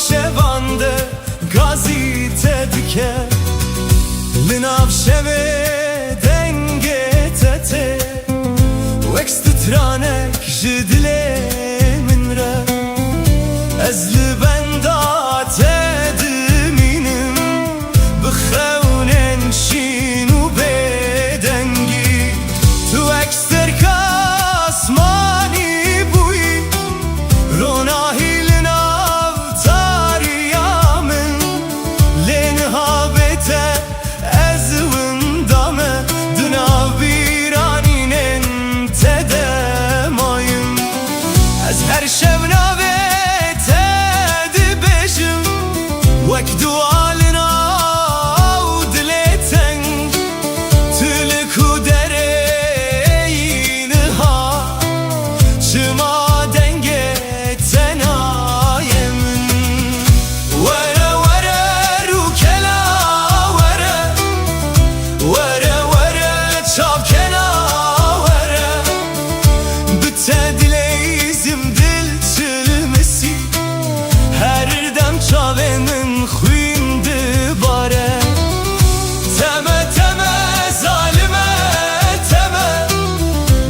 navşevande gazite dike li navşeve denge tete wekst tranek ji dilê min re ez li benda te dimînim bi xewnên şîn û bêdengî tu wekst serka asmanî bûyî ronahî li nav tariya min lê niha te ez winda me di nav bîranînên te de mayim ez her şev navê te dibêjim wek dua li nav dilê teng tilik û dereyî niha çima dengê te nayê min were were rûkela were were were çavkena were bi te dileyzim dil çilmisî her dem çavên min xwîn dibare teme teme zalime teme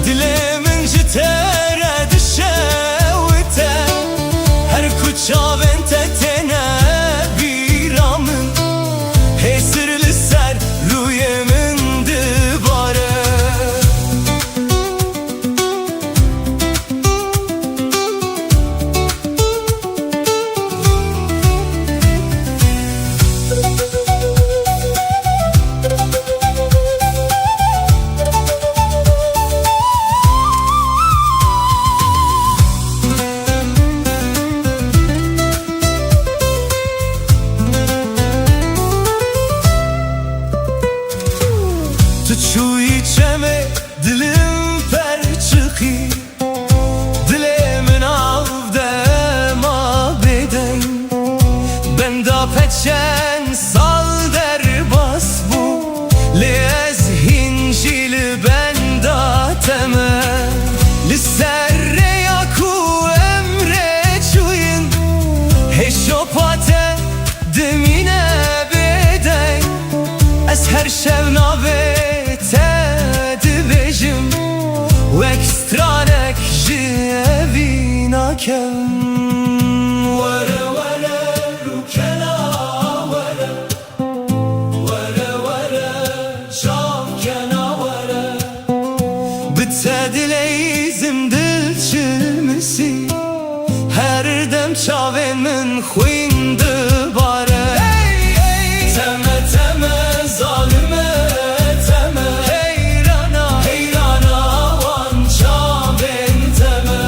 dilê min ji te re dişewite her ku çavên te têne bîra min hêsir li ser rûyê min dibare Tu çûyî çemê dilim perçiqî dilê min av de ma bêdeng benda peçen sal derbas bû lê ez hîn jî li benda teme li ser rêya ku emrê çûyîn hêşopa te dimîne bêdeng ez her şev navê te dibêjim wek stranek ji evî nakem were were rûkela were were were çavkena were bi te dileyzim dil çilmisî her dem çavên min xwîn dibare teme teme zalime teme heyrana heyrana wan çavên teme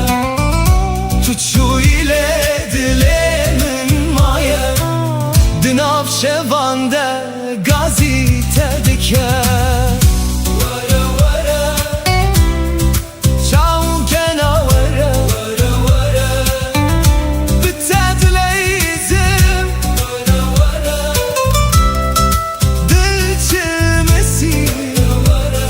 tu çûyî lê dilê min maye di navşevande gazîte dike were were çavkena were were were bi te dileyzim were were dil çilmisî were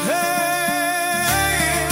hey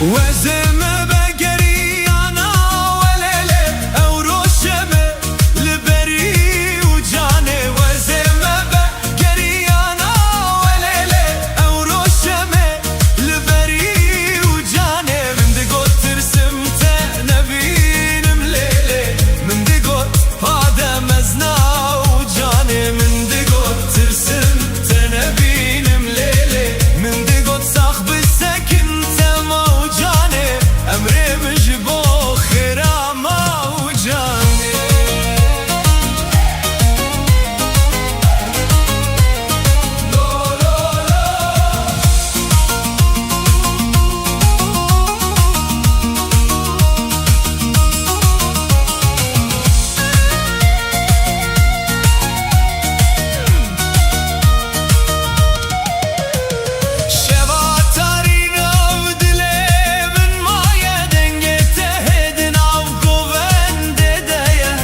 وزمه بگریانا ولله او روشمه لبری و جانه وزمه بگریانا ولله او روشمه لبری و جانه من دقوت ترسم تنبینم لیله من دقوت هذا مزنا و جانه من دقوت ترسم تنبینم لیله من دقوت صاحب السكن تما وجانه امري مجبو خيرا ما وجانه لو لو لو شباتارين او دلي من مايا دنگته هدن او قوان ددايا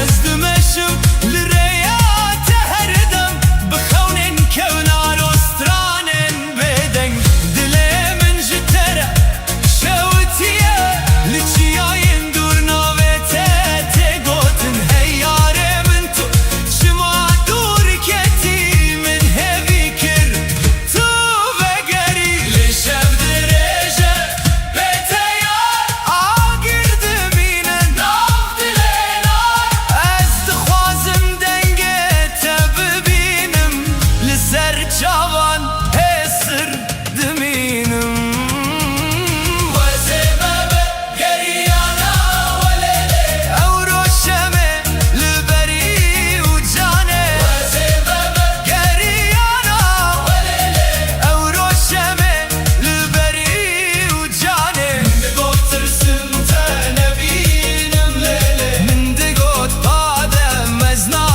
ازدمشم لريات هردم بخونن كونار وسترانن بدن دلي من جترا شوتيا لچياين دور نوته تگوتن هياره من تو شما دور كتي من هفي كر تو بگری لشب درجه بتیار آگرد مینن ناف دلینار از دخوازم دنگه تببینم لسر چاوان هسر دمینم وزمه بگریانا ولله او روشمه لبری و جانه وزمه بگریانا ولله او روشمه لبری و جانه من دقوت ترسم تنبینم لیله من دقوت آدم مزنا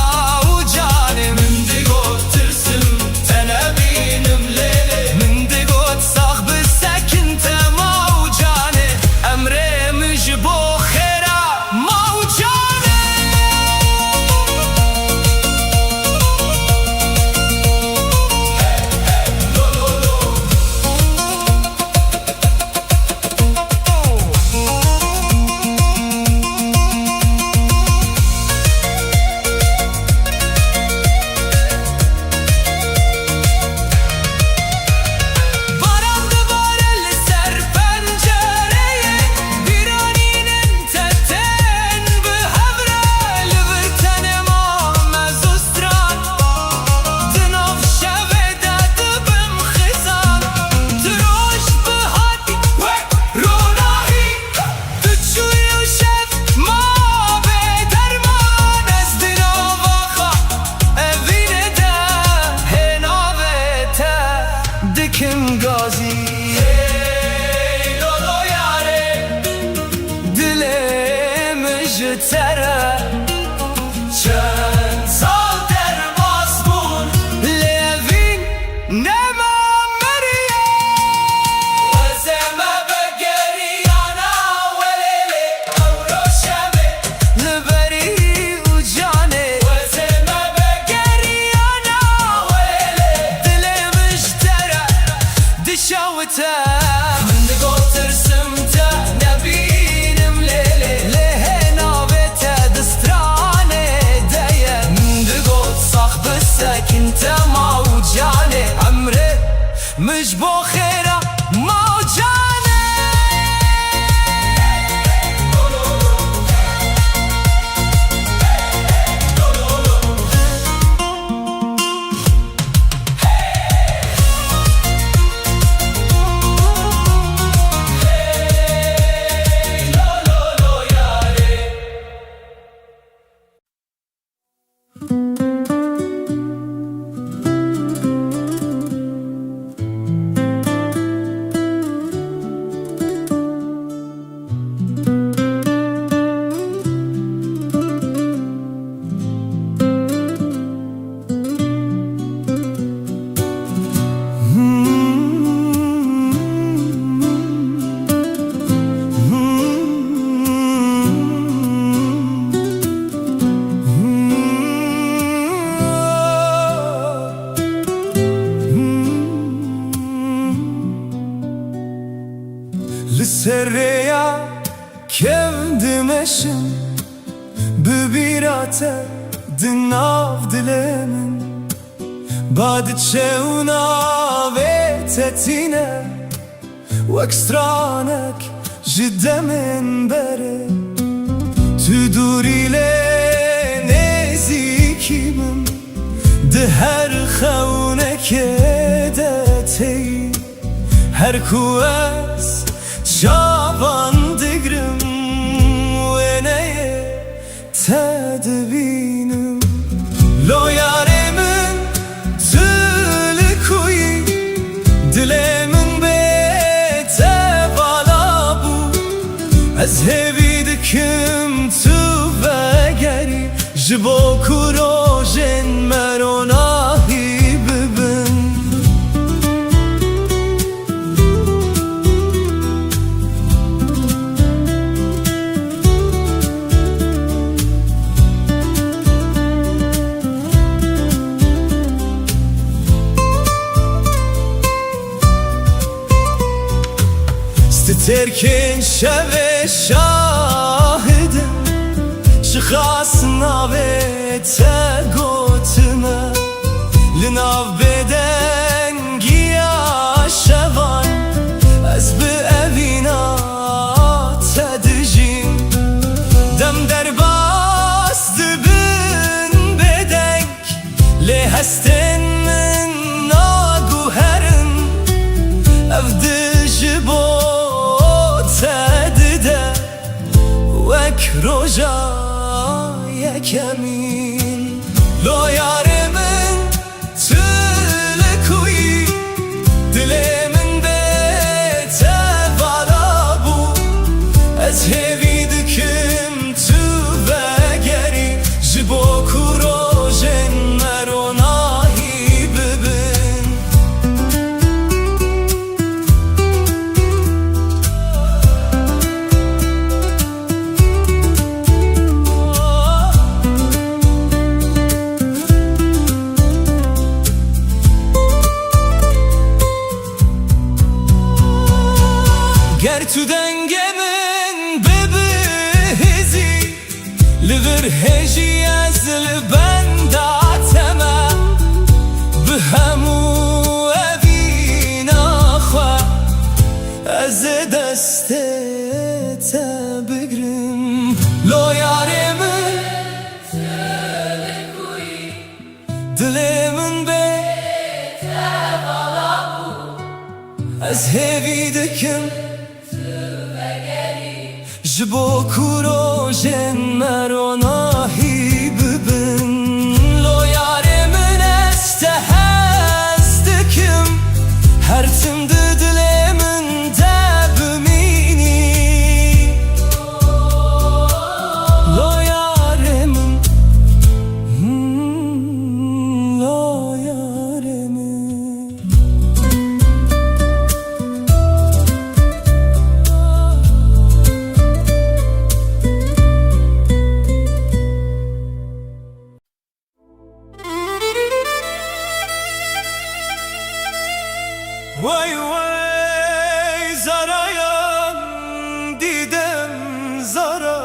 و جانه من دقوت ترسم تنبینم لیله من دقوت صاحب السكن تما و جانه امري مجبو خيرا ما و جانه لو لو لو باران دباره لسر پنجرeye بیرانینن تتن به هفره لبرتن ما مزوستران دناف شوه دادبم خزان دروش به هاتی و روناهی دچوی و شف ما به درمان از دناف آخا اوینه ده هناوه ته دکم گازی لولو یاره دلم جتره چند سال در ماسمون لوین نما مریه وزمه بگریانا ولله او روشمه لبری و جانه وزمه بگریانا ولله دلم اشترى دشاوته من دقوت ترسم تنبینم لیله لهنا بته دسترانه دايا من دقوت صاحب السكن تما وجانه امري مجبو خيرا ما وجانه Tereya kevdim eşim Bibirate dinav dilemin Bad çevna ve tetine Vek stranek jidemin bere Tüdur ile nezikimim De her xewneke detey Her kues çavan digrim Ve neye tedbinim Lo yaremin tülü kuyi Dilemin bete bala bu Ez hevi dikim tu ve geri Jibo kurojen merona hibibin Terkin şeve şahidim Şıkhasına ve te gotime Linav beden giya şevan Ez bi evina tedijim Dem derbas dibin bedenk Le hesten min naguherin Evdi jibo Vek roja yekemin Lo yaremin tülü kuyi Dilemin bete bala bu Ez hevi dikim tu ve geri Jibo kurojen merona hibibin Ger tu dengemin bebihizi Livir heji ez li benda tema Bihemu evina khwa Ez deste te bigrim Lo yaremin Dilemin bete bala bu Ez hevi dikim Jibo kurojen merona hibibin Lo yaremin este hezdikim Her timdi dilemin de bimini Lo yaremin Lo yaremin Vay vay zarayan didem zara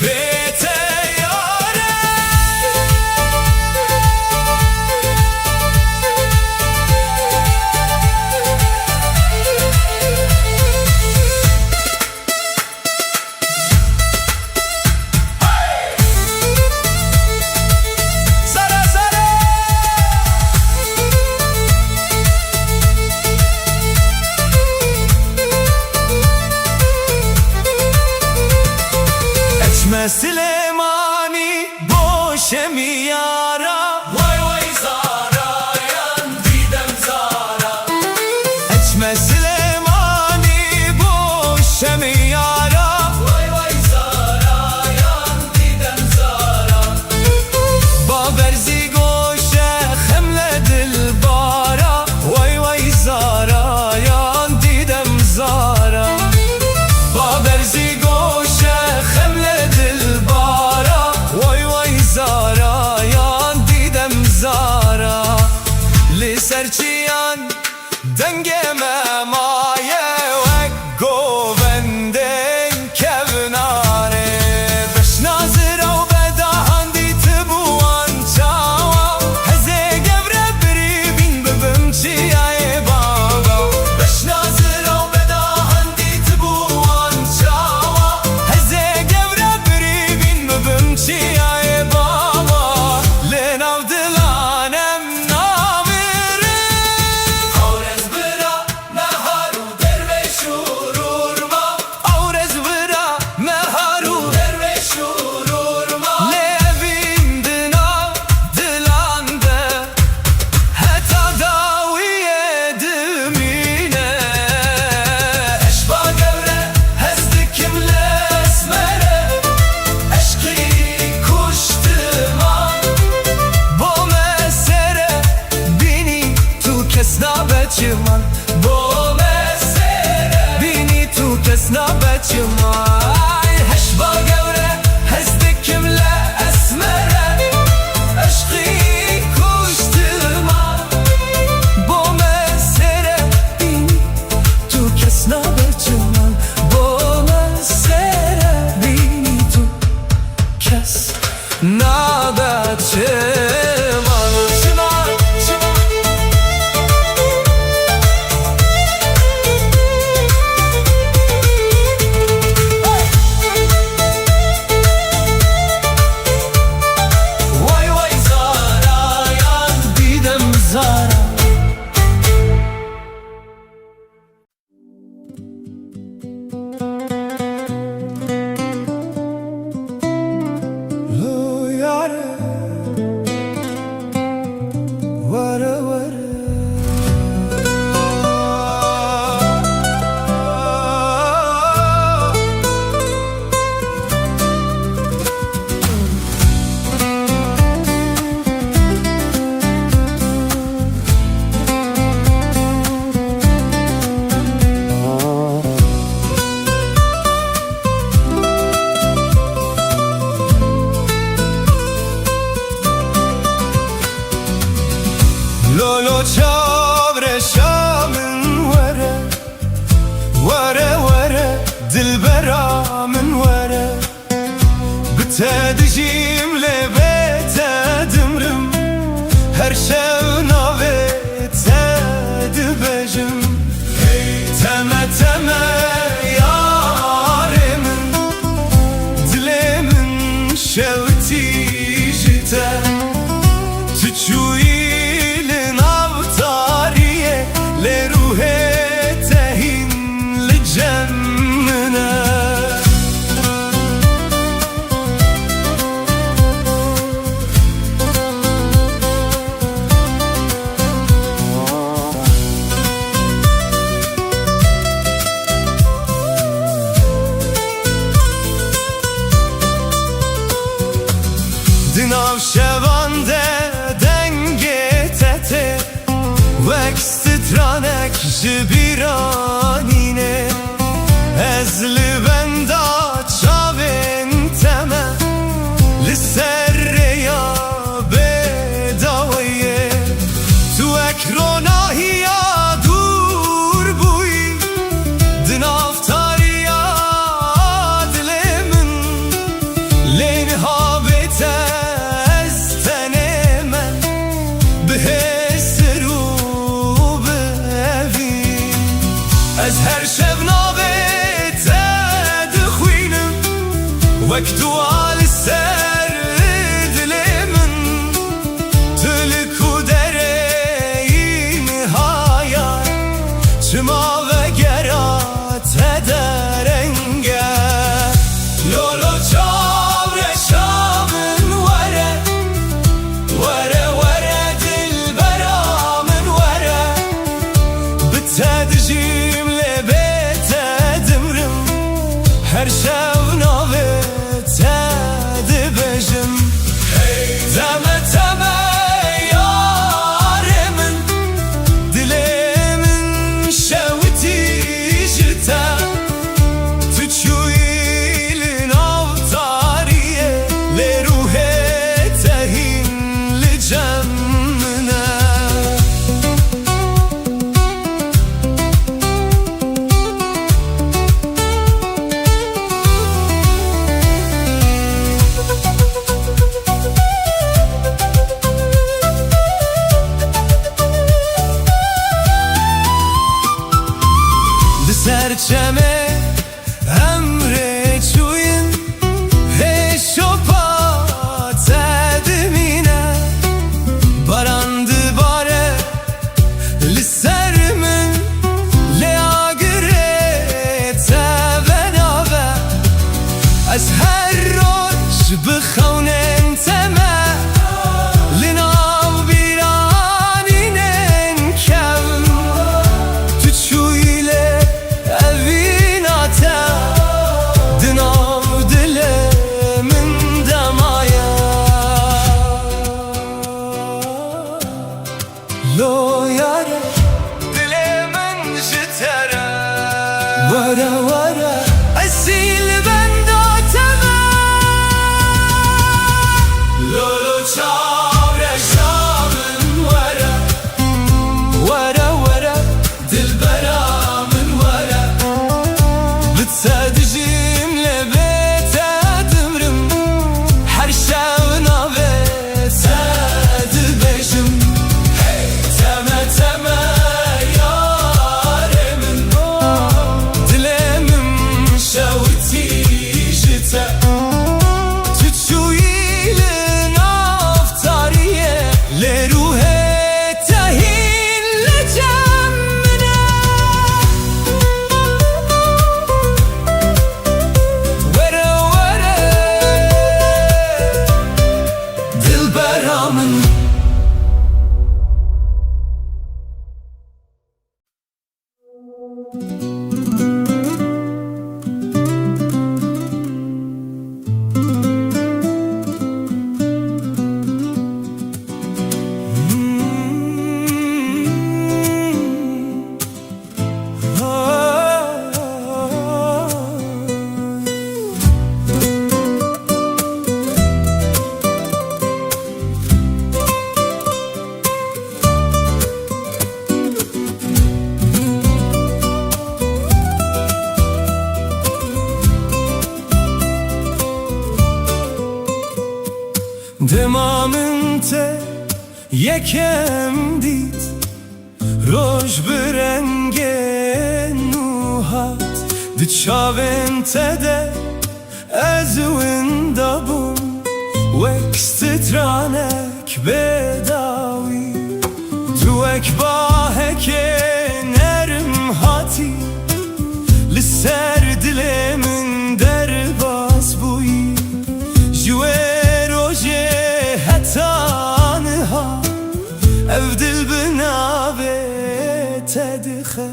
bete yare. Zara zara. Etme Süleymani boşe mi yara? Vay vay Zara yan didem Zara. Etme Süleymani boşe mi yara? Vay vay Zara yan didem Zara. Baberzi goşe hemle dilbara. Vay vay Zara yan didem Zara. Baberzi goşe hemle dilbara. Vay vay Zara yan didem Zara. Li serçiyan dengeme maye ve govenden kevnare. Beş nazira u bedahan diti buan çava. Heze gevre biri bin bibim çiyaye baba. Beş nazira u bedahan diti buan çava. Heze gevre biri bin bibim çiyaye baba. Le navdilanem naviri. Aurez bira meharu derveş ururma. Aurez bira meharu derveş ururma. Le evim dinav dilande. Heta daviye dimine. Eşba gevre hezdikim lesmere. Eşki kuştıman. Bu mesere bini tu kesna beçiman. Bu mesere bini tu kesna beçiman. Eşba gevre hezdikim lesmere. Eşki kuştıman. Bu mesere bini tu kesna beçiman. Bu mesere bini tu kes nabetçi var. Çınar, çınar. Vay vay Zara yan didem Zara. Lo yare, vara vara. Lolo çavre şamın vere. Vere vere dilbera min vere. Bite dijimle bete dimrim. Her şev nave te dibejim. Hey teme teme yaremin. Dilemin şevti jite. Tüçüyilin avtariye. Le ruhe tehin li cemmine. Dinav şevande denge tete. Vek stranek jibiranine. Ezli benda çaven teme. Li serre ya bedavaye. Tu ekronahiya dur buy. Dinav tariya dilemin. وەک دوالی سەر دلێ من تلک و دەرەی نهایە چما وەگەراتە دەرەنگە لۆلۆ چاوڕێشا من وەرە وەرە وەرە دلبەرا من وەرە بتە دژیم لێ بێتە دمرم هەر شەو ناوێتە دبەژم تەمە تەمە یارێ من دلێ من شەوتی ژتە تو چووی لە ناو تاریە لێ ڕووهێتە هین لە جەم منە سرچمه امره چوین هشوپا تدمینه باراند باره لسر من لیاگره تبنابه از هر روش بخونن تمه لناو بیرانینن کم تو چویله evînate dinav dile min demaya lo yare dile min ji tere were were esil benda teme lo lo çavreşa min were were were dilbera سەدژیم لێ بێتە دمرم هەر شەو ناوێتە دبەژم تەمە تەمە یارێ من دلێ من شەوتی ژتە تو چووی لە ناو تاریە لێ ڕووهێتە هین لە جەم منە دما من te یکم دید روش برنگه نوهات دی چاوین تده از ویندا بوم وکسترانک بداوی تو اکباه که نرم هاتی لسر دل من در باز بوی جوه روژه هتانها او دل بنابه تدخه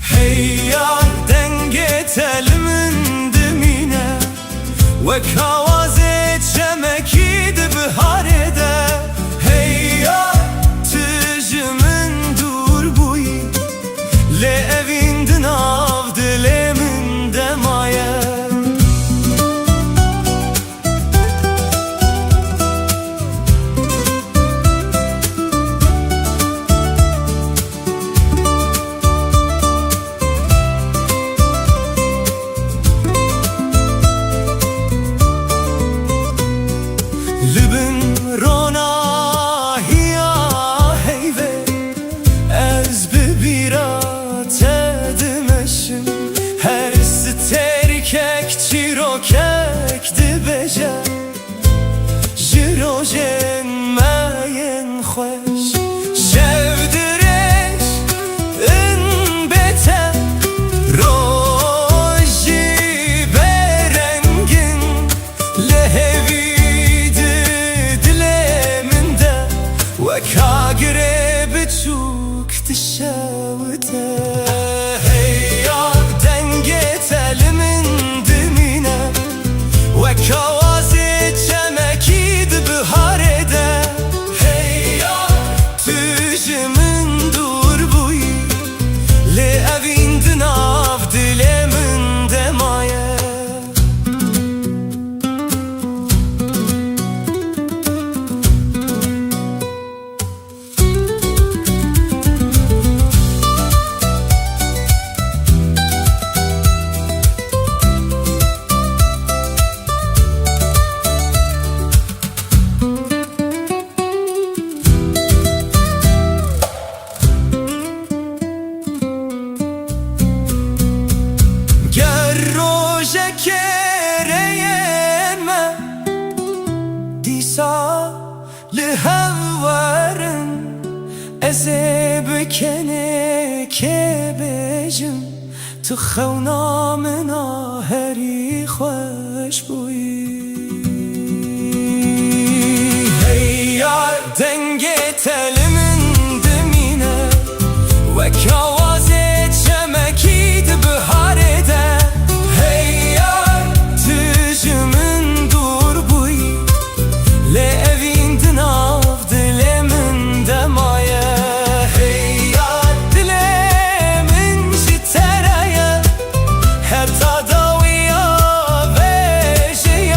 هیار دنگه تل من دمینه وکاوازه چمکی ده بهاره ده هیار تج من دور بوی لی اوین دناو دل من دمایه لبن رونا لهويدي دلمنده وكاقرب تشوك تشاوته هيا دنجت من دمينه وكوازي جمكيد بهارده هيا تجمن دور بوي لأويند ناف دلمن دمايه لهورن ازبكنه كبجم تو خونا منا هری خوش بوی هیار دنگه تلمن دمینه و کوازه چمکید بهاره ده هیار تجمن دور بوی لأویند ناف دلمن دمایه هیار دلمن جترایه حتی داویا ویجیه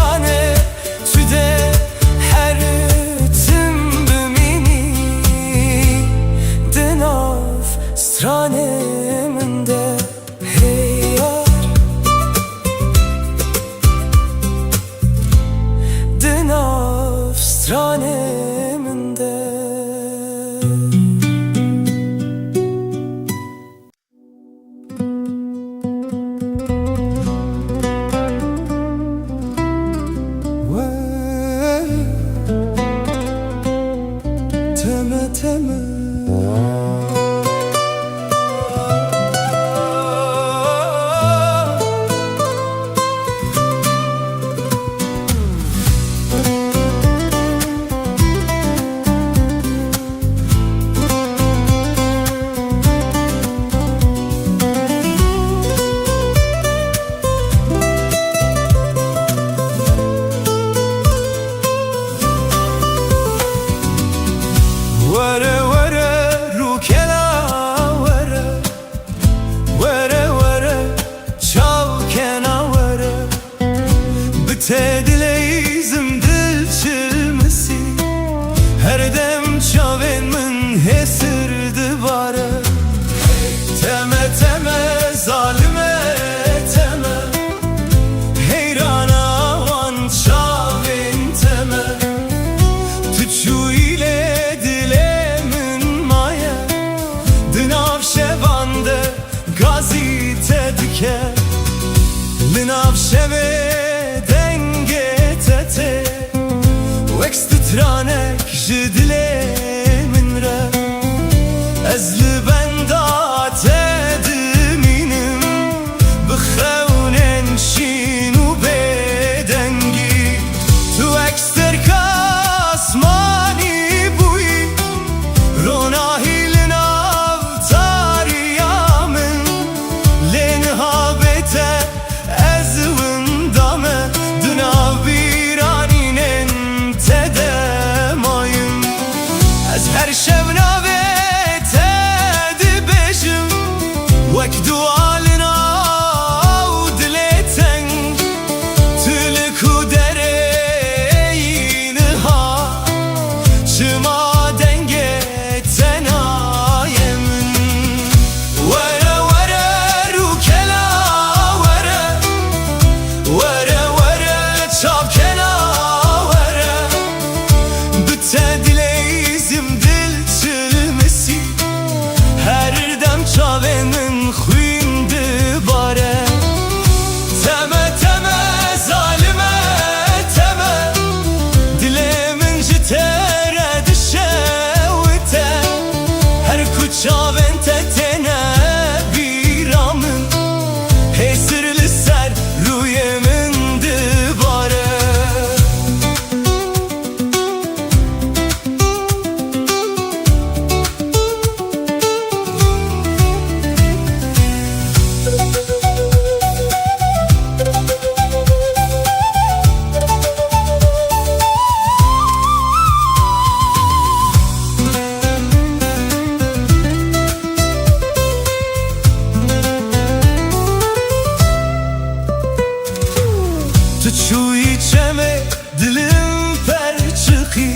şeme dilim per çıkı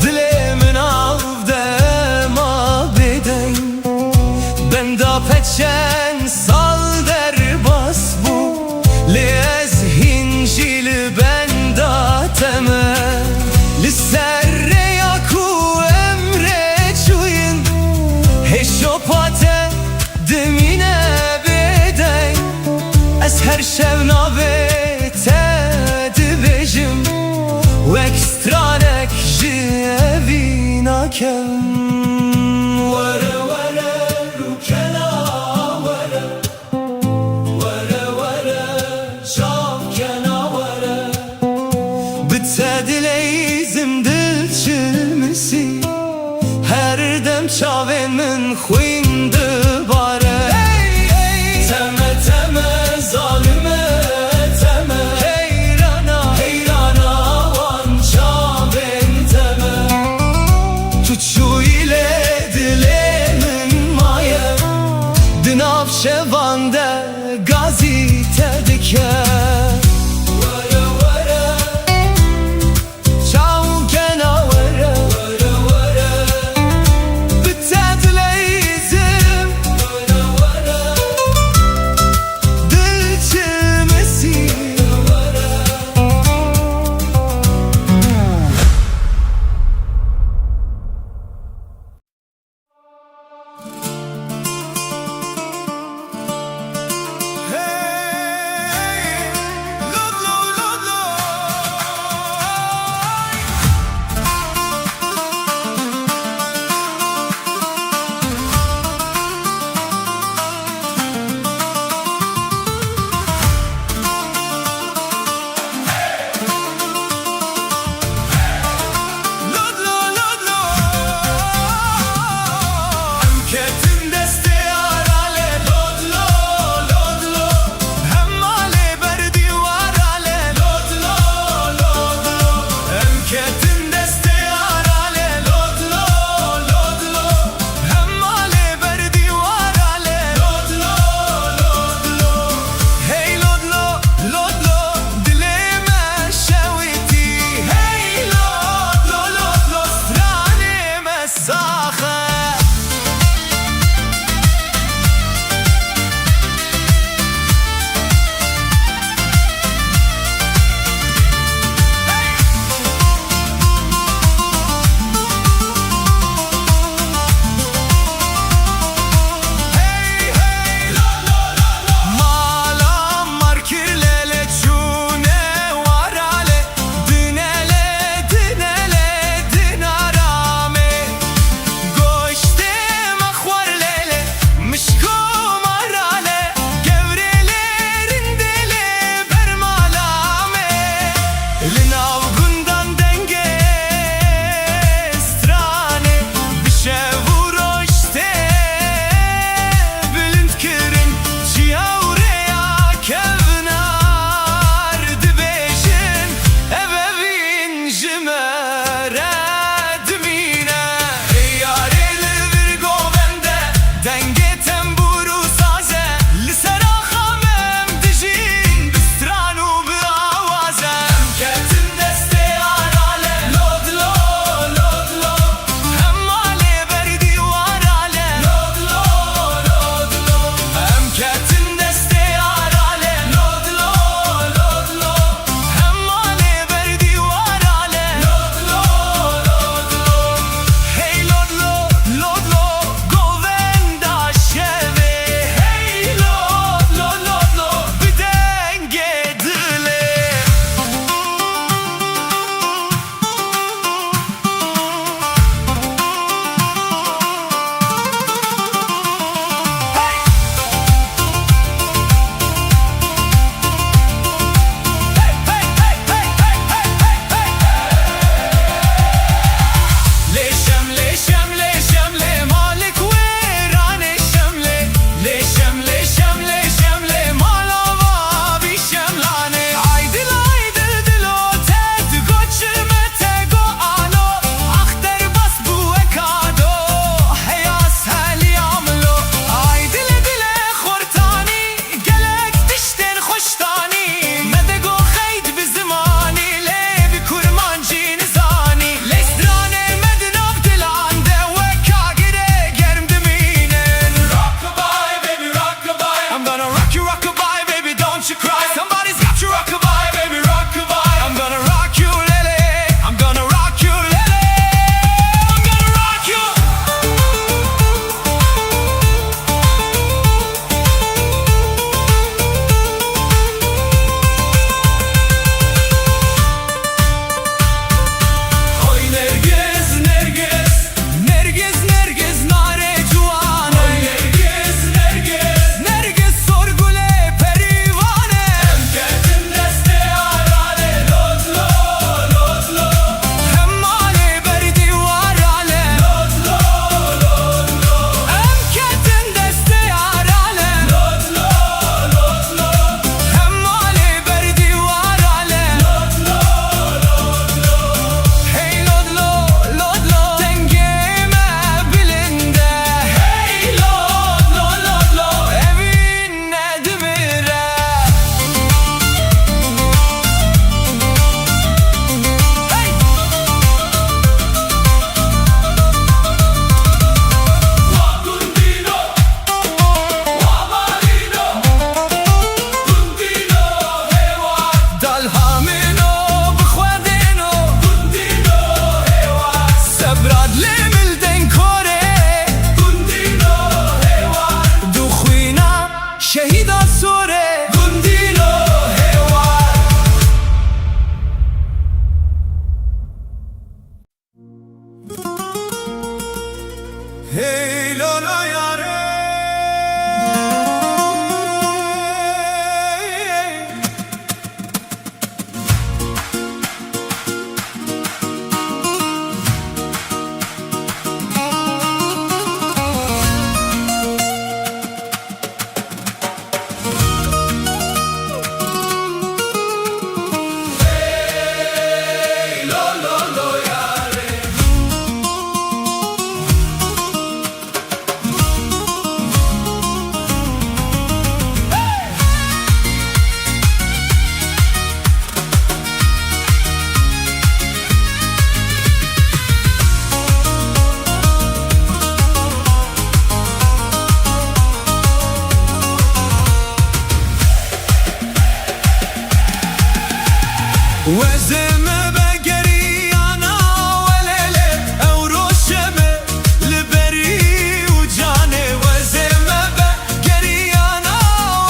Dilimin avde ma beden Ben da peçen sal der bas bu Lez hincil ben da teme Lisserre yaku emre çuyun Heşopate demine beden Ez her şevnavete dibejim Vekstranek jevina kem Vere vere rukela vere Vere vere şavkena vere Bitte dileyzim dil çilmisi Her dem çavên min xwîndi bare Teme teme zalime teme Heyrana heyrana wan çavên teme Tu çûyîle dilê min maye Di nav şevan de gazî te dike Were were çavkena were Were were Bitte dileyzim وزمه بقريانا وليلة أو روشمه لبري وجاني وزمه بقريانا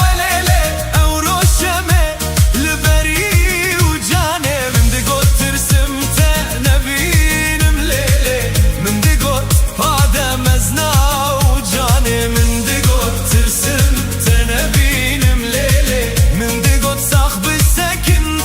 وليلة أو روشمه لبري وجاني من دقوت ترسمته نبين مليلة من دقوت هذا مزنا وجاني من دقوت ترسمته نبين مليلة من دقوت صاحب السكن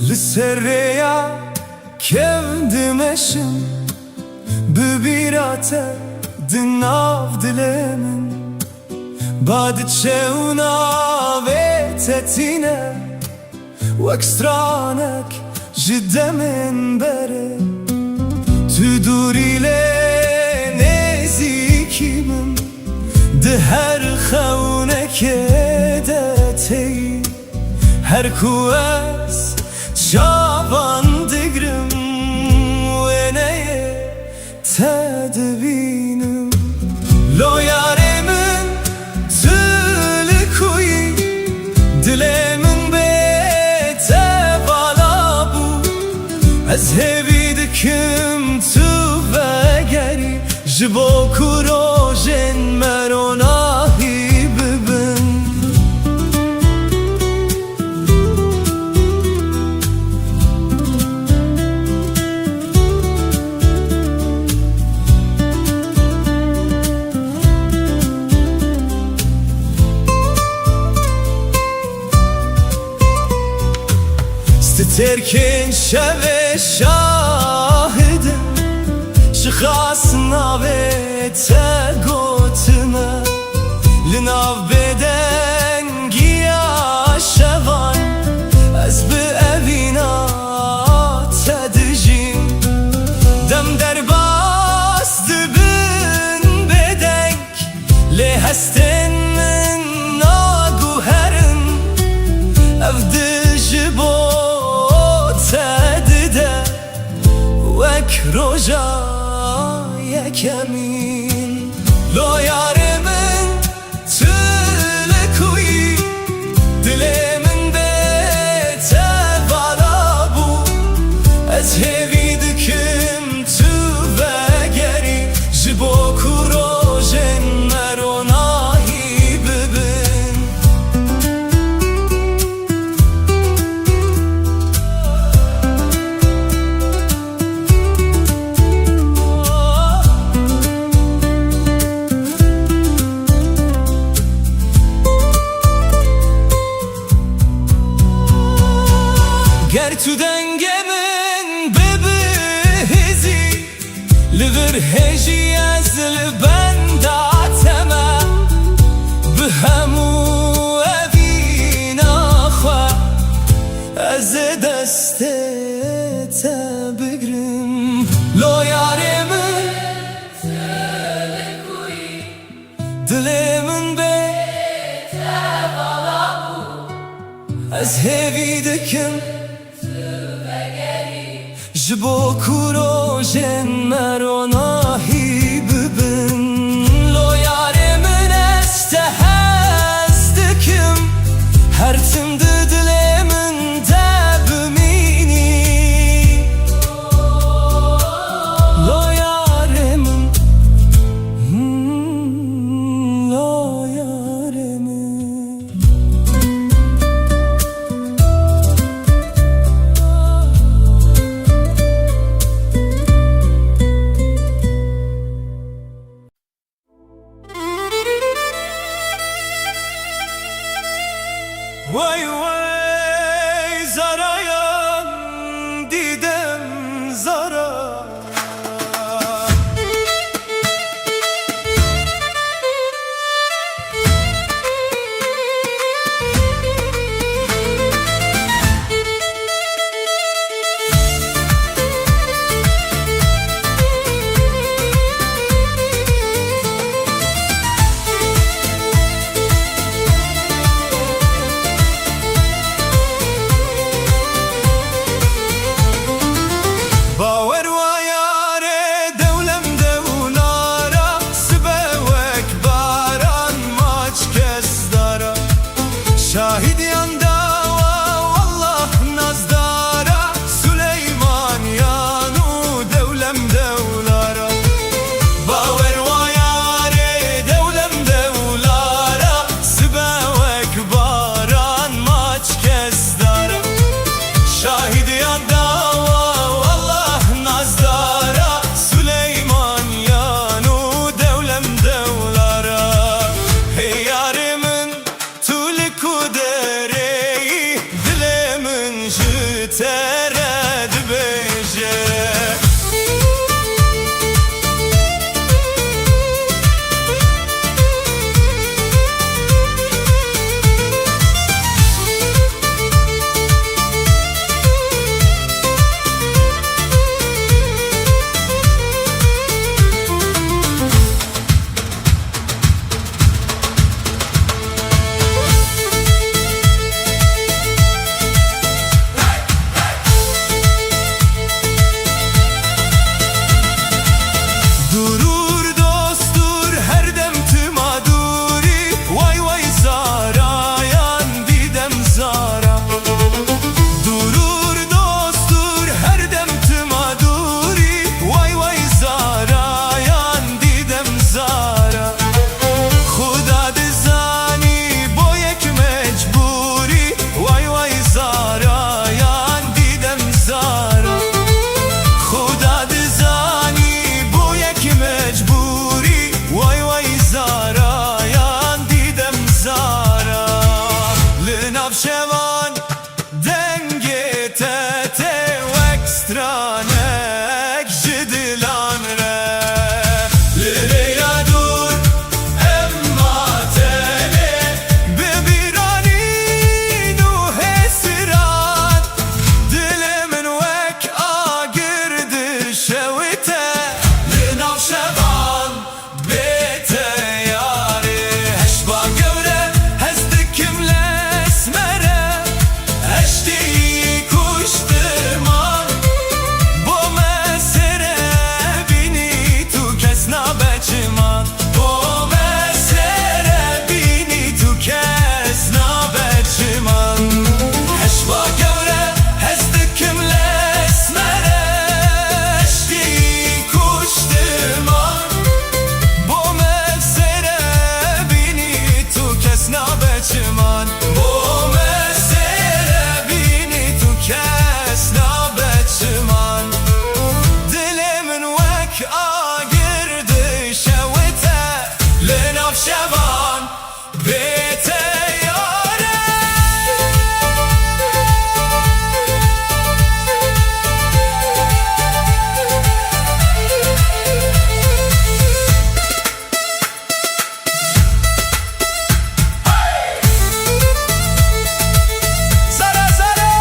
لسريا كevdim eşim ببیرات دناف دلمن بعد تشونا وتتينا واكسترانك جدا من بري تدوري لنزيكيمم دهر خونك دتي هر كواس شابان دقرم تدبینم لو یارمن تلکوی دلمن به تبالا بو از هوی دکم تو وگری جبو کروژن مروناهی ببن تركن شب شاهدم شخصنا بتقوتنا لناف بدن گیا شوان از بأبینا تدجیم دم در باست بن بدنک لهستن من ناگوهرن افدج بو تدده وک روژا یکمین لو یارمن تلکوی دلمن به تبالا بو از هوی دکم تو وگری جبو کروژن مروناهی ببن گر تو دنگمن ببهزی لور هجی از لبنداتما به همو اوینا خواه از دستت بگرم لو یارمن دلمن به از هوی دکم جبو کروژن مروناهی ببن لو یارمن استهزدکم هر تم دلمن دبمینی لو یارمن لو یارمن bêtere dibêje Navşevan denge tete ekstranek jidilan re Lireyla dur emma tele bebirani nu hesiran Dilimin vek agirdi şevite Navşevan bete yari Heşba gevre hezdikimle Navşevan bete yare Zara zara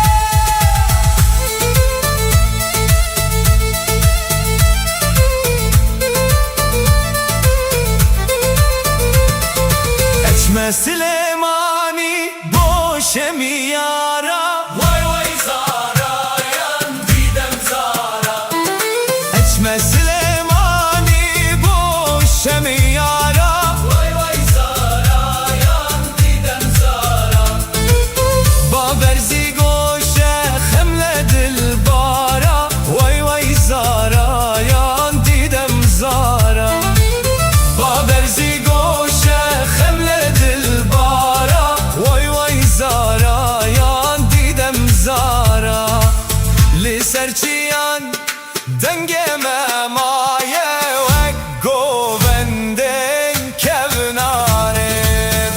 Süleymanî boşemi yara Vay vay zara yan didem zara Etme Süleymanî boşemi yara Vay vay zara yan didem zara Baberzi goşe hemle dilbara Vay vay zara yan didem zara Baberzi goşe hemle Serçiyan dengeme maye ve govenden kevnare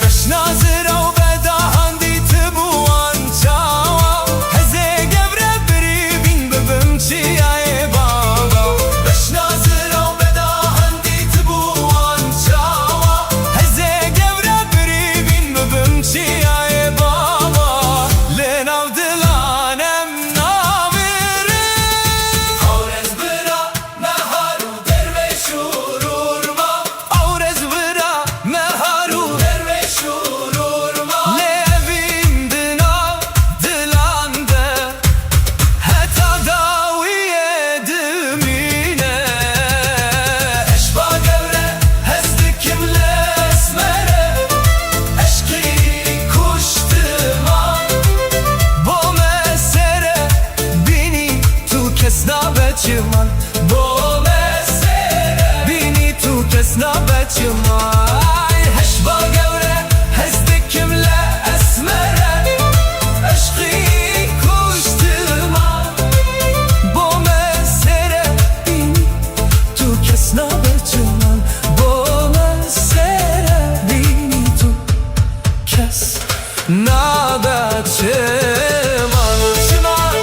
Beş nazır av bedahan dit buan çava Heze gevre biri bin bebim çiyaye baba Beş nazır av bedahan dit buan çava Heze gevre biri bin bebim çiyaye baba Lenav dilanem Beciman bo mesere bini tu kesna beciman Heşba gevre hezdikimle esmere Eşki kuştuma bo mesere bini tu kesna beciman Bo mesere bini tu kesna beciman Çınar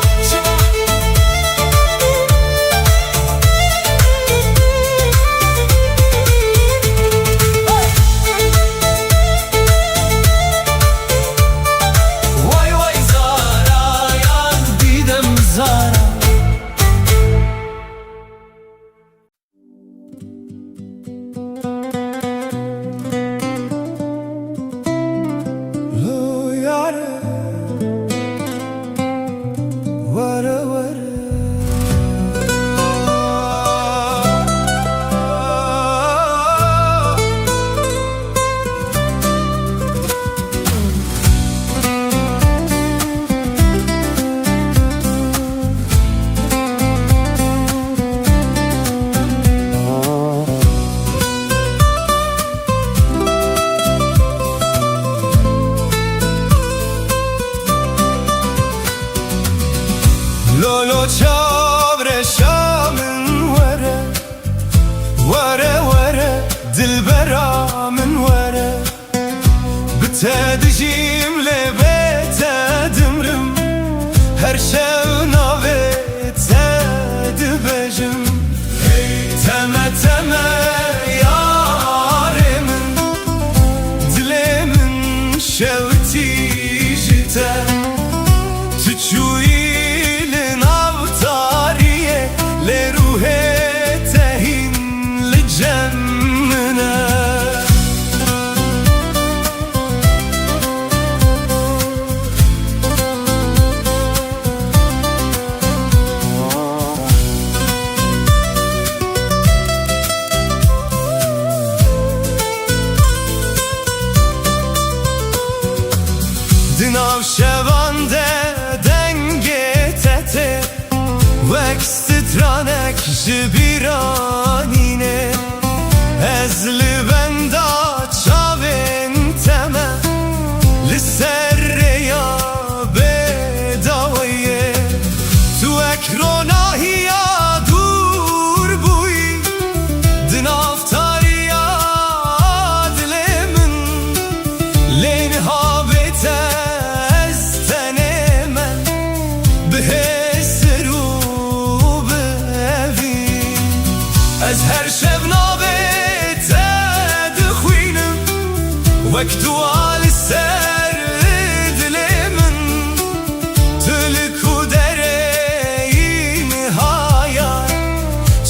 لولو چاورشا من وره وره وره دلبرا من وره بتدجيم لبيت دمرم هر شو ناوي تدبجم تمه تمه ياري من دلي من شوتي جتا تشوي لناوتاريه لروحي تهين لجمنا دناو شوانده دنگه تته وکسترانک جبیرانینه از لبندا چاوین تمه لسر یا بداویه تو اکروناهی یا دور بوی دنافتاریا دلمن لینها بیته از هر شب نابت دخوینم وقتو آل سر دل من تلکو دره نهایا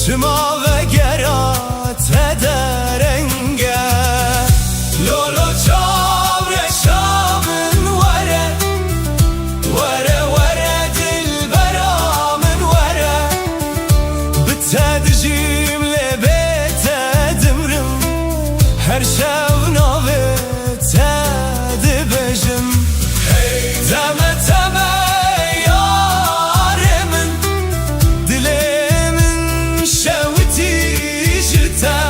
چما و گرات درنگه لولو چاورشا من وره وره وره دلبرا من وره بتدجیم هر شو ناوه تدبجم تمه تمه یاره من دلی من شوتی جتا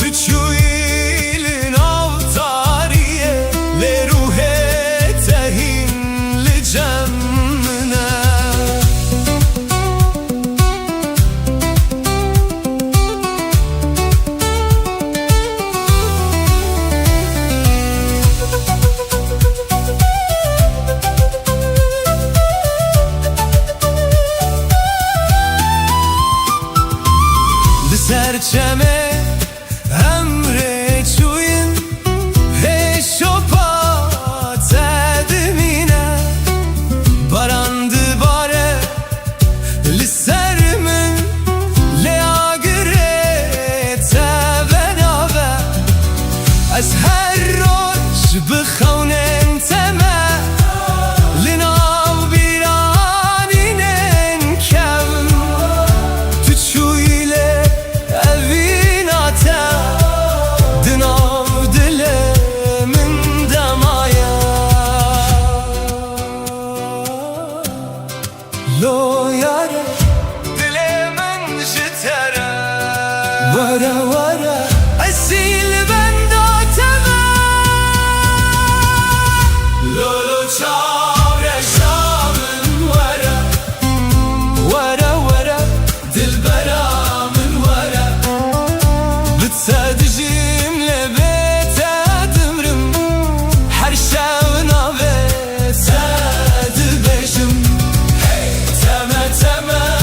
تو چوی لناوتاریه لروحه تهین لجمنا سرچمه امره چوین هشو پا تدمینه باراند باره لسر من لیاگره تبناوه از هر روش بخونن تمه لناو بیرانینن کم تو چویل دناو دل من دمایا لو یاره دل من جتره وره وره اصیل بنداتمه لولو چاورشا من وره وره وره دلبرا من وره بتدجیم لبیت دمرم هر شو ناوه تدبجم تمه تمه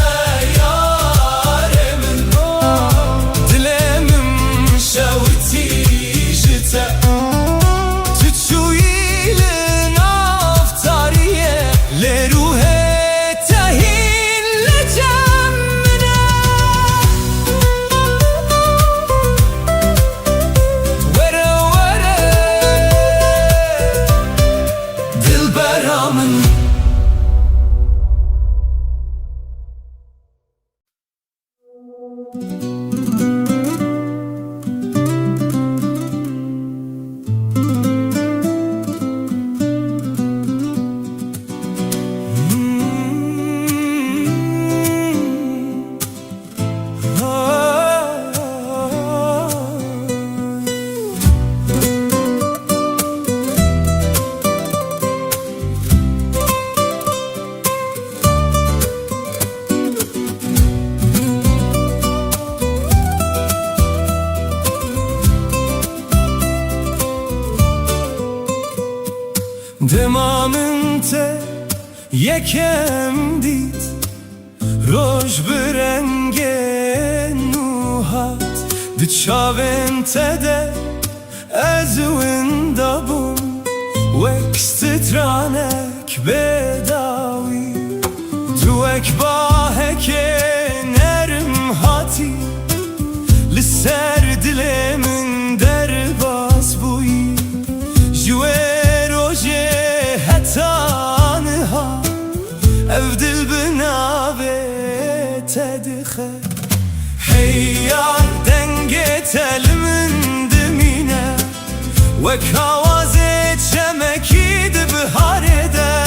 یکم دید روش برنگه نوحات دچاوین تده از وندابون وکسترانک بداوی دوک باهک نرم هاتی لسر دلمن در باز بوی جوه روژه هتانها افدل بنابه تدخل هيار دنگه تلمن دمینه وکاوازه چمکی دبهاره ده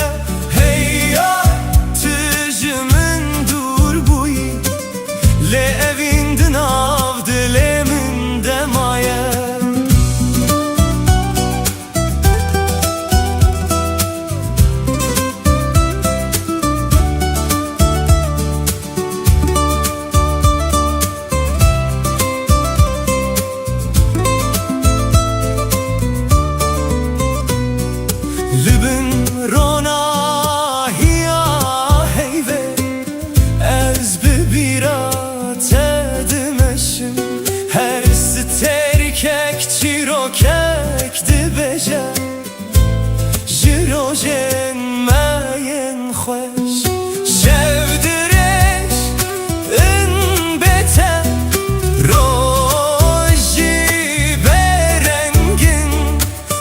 هيار تجمن دور بوی لأوین دناو دلمن دمایه کک دبجه جروجن ماین خوش شو درش ان بته روژی برنگن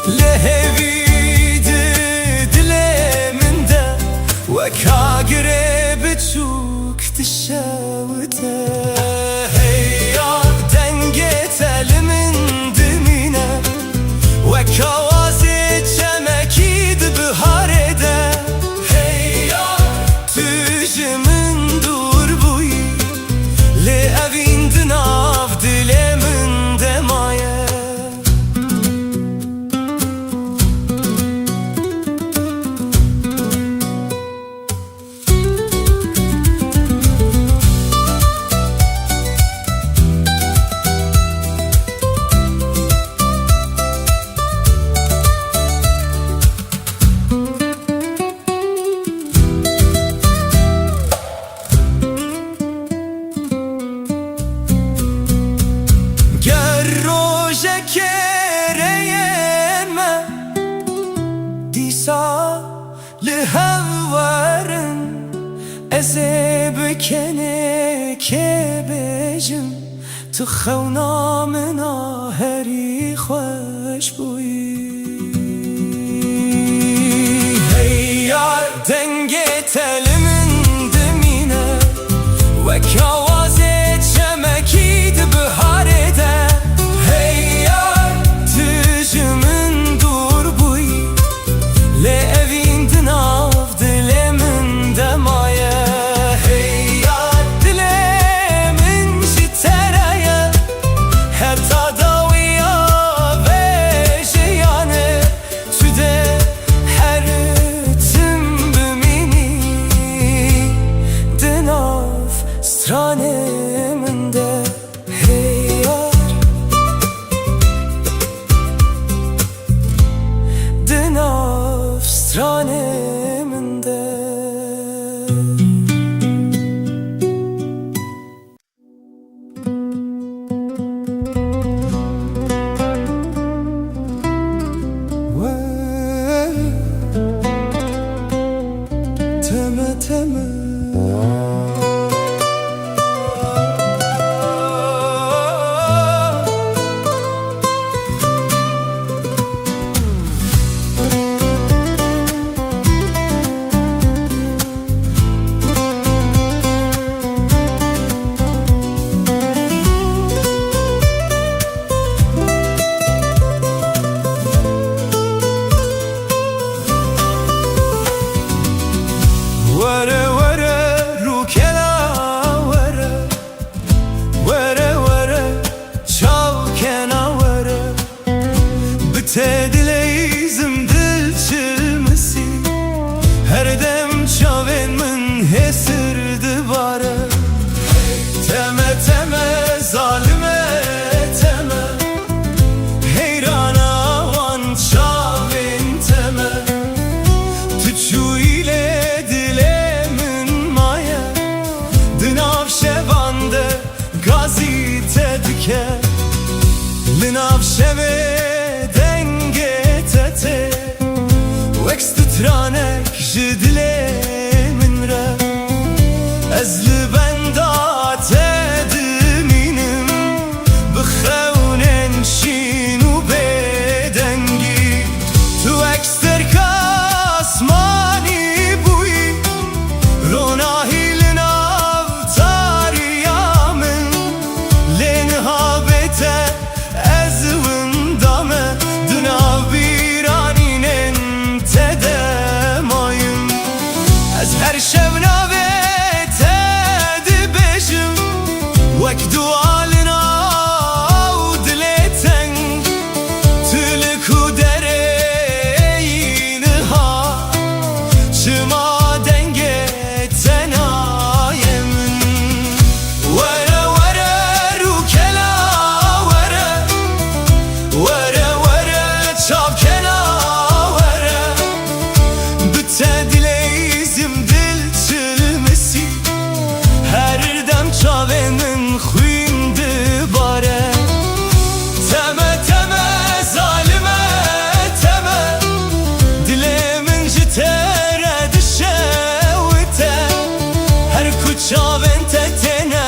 لهوید دلمن ده وکاگره بچوک تشاوته هیار دنگه تلمن وکوازی چمکی دبهاره ده هیار تجمن دور بوی لأوین دناو دلمن دمایه لهوارن ازه بکنه که بجم تو خونا منا هری خوش بوی هیار دنگه تلمن دمینه وکوازه چمکی دبهاره ده هیار تجمن دور بوی لأوین دناو دلمن دمایه هیار دلمن جترایه حتی داویا وجیانه تو ده هر تم بمینی دناو سترانه من ده هیار دناو سترانه من ده تمه stranek jidle min re ez li benda tediminim bixewnen şin û bêdengî tu ekster kasmanî bûyî ronahî li nav tariya min lê niha bête ez winda me di nav bîranînên te de mayim ez her şev navê te dibêjim wek dua li nav dilê teng tu li ku derê niha çima dengê te nayê min were were rûkela were were were çavkela were bi te dileyzim dil çilmisî her dem çavê min xwîn dibare teme teme zalime teme dilê min ji te re dişewite her ku çavên te têne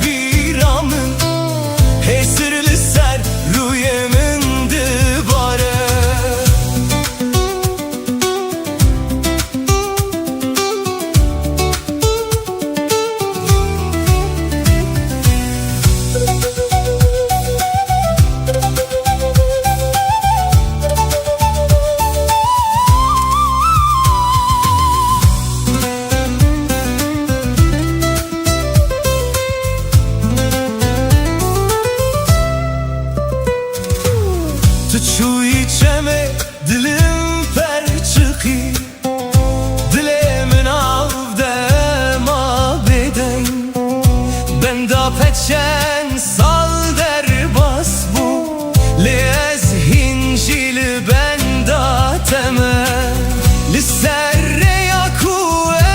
bîra min hêsir li ser rûyê min dibare Tu çûyî çemê dilim perçiqî dilê min av de ma bêdeng benda peçen sal derbas bû lê ez hîn jî li benda teme li ser rêya ku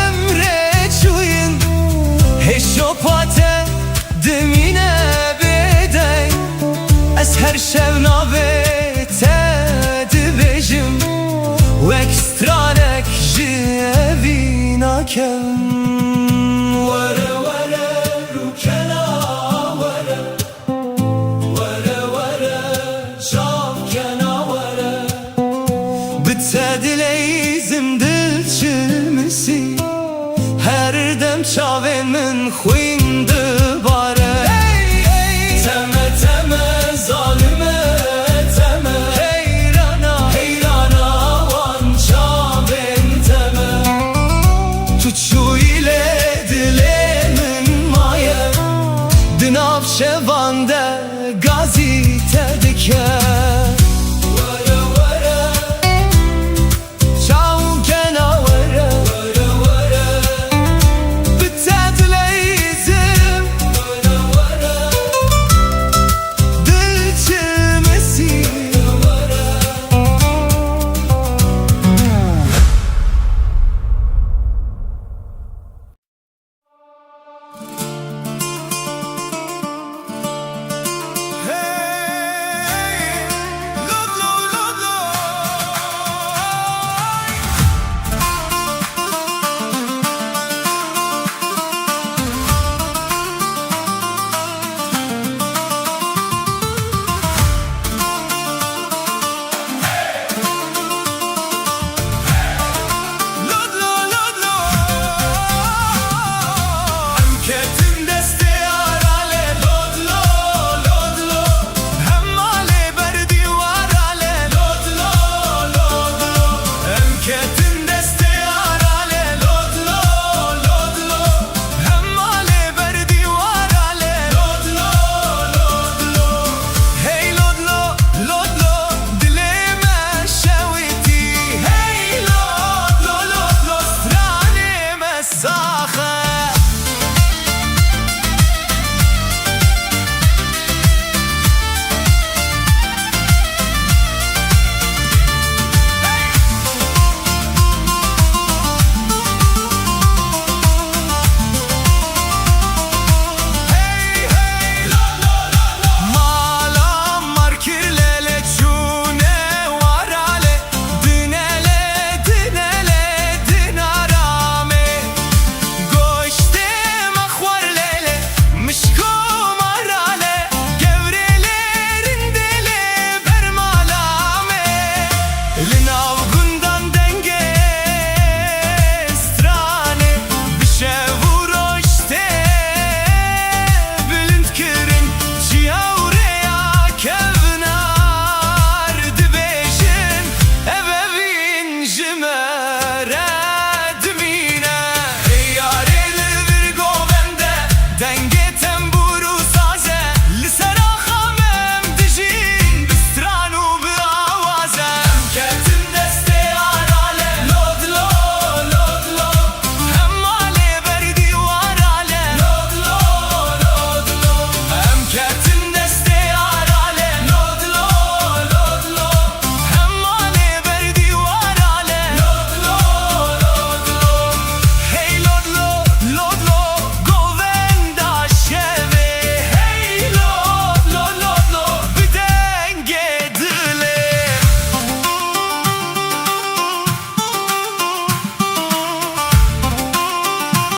em rê çûyîn hêşopa te dimîne bêdeng ez her şev navê te dibêjim wek stranek ji evî nakevim were were rûkela were were were çavkena were bi te dileyzim dil çilmisî her dem çavên min xwîn